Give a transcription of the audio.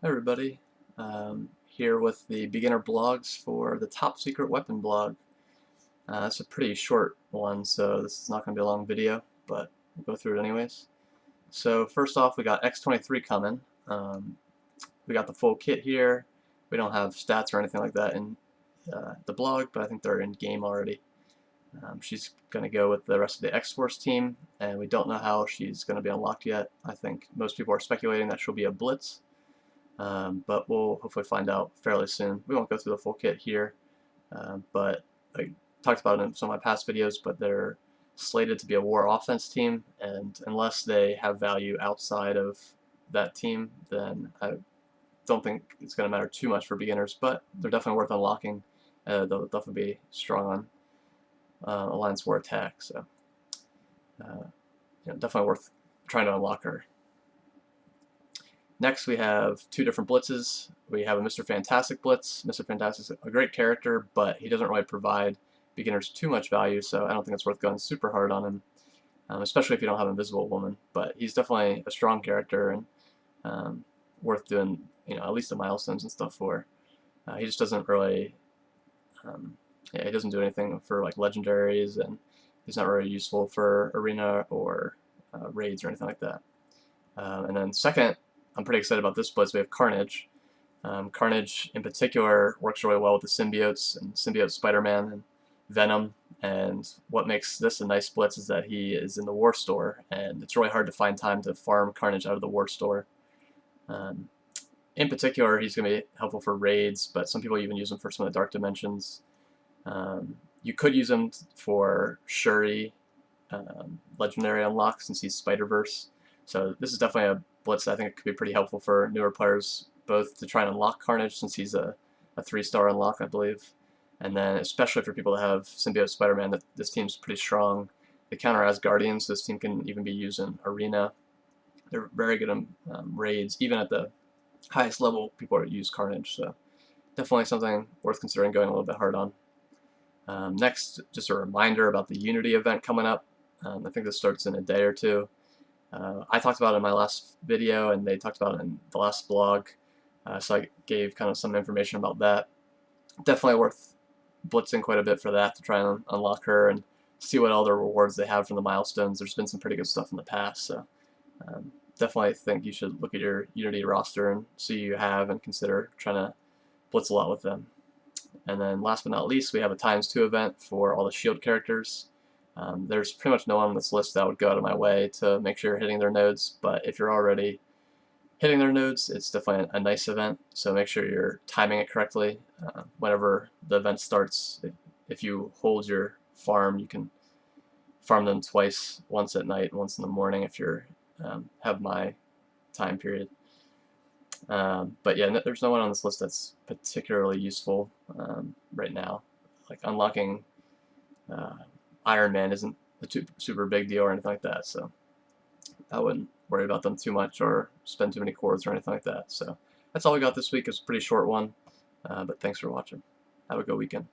Hi everybody, here with the beginner blogs for the top secret weapon blog. It's a pretty short one, so this is not going to be a long video, but we'll go through it anyways. So first off, we got X23 coming. We got the full kit here. We don't have stats or anything like that in the blog, but I think they're in game already. She's going to go with the rest of the X-Force team, and we don't know how she's going to be unlocked yet. I think most people are speculating that she'll be a Blitz. But we'll hopefully find out fairly soon. We won't go through the full kit here, but I talked about it in some of my past videos, but they're slated to be a war offense team, and unless they have value outside of that team, then I don't think it's going to matter too much for beginners, but they're definitely worth unlocking. They'll definitely be strong on Alliance War attack, so definitely worth trying to unlock her. Next, we have two different blitzes. We have a Mr. Fantastic blitz. Mr. Fantastic's a great character, but he doesn't really provide beginners too much value, so I don't think it's worth going super hard on him, especially if you don't have Invisible Woman. But he's definitely a strong character and worth doing, at least the milestones and stuff for. He just doesn't really, he doesn't do anything for like legendaries, and he's not really useful for arena or raids or anything like that. And then second, I'm pretty excited about this blitz. We have Carnage. Carnage, in particular, works really well with the symbiotes and symbiote Spider-Man and Venom. And what makes this a nice blitz is that he is in the War Store, and it's really hard to find time to farm Carnage out of the War Store. In particular, he's going to be helpful for raids, but some people even use him for some of the Dark Dimensions. You could use him for Shuri legendary unlock since he's Spider-Verse. So this is definitely a blitz that I think could be pretty helpful for newer players, both to try and unlock Carnage since he's a 3-star unlock, I believe, and then especially for people that have Symbiote Spider-Man, that this team's pretty strong. They counter Asgardians, so this team can even be used in Arena. They're very good in raids. Even at the highest level, people use Carnage, so definitely something worth considering going a little bit hard on. Next, just a reminder about the Unity event coming up. I think this starts in a day or two. I talked about it in my last video, and they talked about it in the last blog, so I gave kind of some information about that. Definitely worth blitzing quite a bit for that to try and unlock her and see what other rewards they have from the milestones. There's been some pretty good stuff in the past, so definitely think you should look at your Unity roster and see who you have and consider trying to blitz a lot with them. And then last but not least, we have a ×2 event for all the shield characters. There's pretty much no one on this list that would go out of my way to make sure you're hitting their nodes, but if you're already hitting their nodes, it's definitely a nice event, so make sure you're timing it correctly. Whenever the event starts, if you hold your farm, you can farm them twice, once at night, once in the morning if you have my time period. But yeah, there's no one on this list that's particularly useful right now. Like unlocking Iron Man isn't a super big deal or anything like that, so I wouldn't worry about them too much or spend too many cores or anything like that. So that's all we got this week. It's a pretty short one, but thanks for watching. Have a good weekend.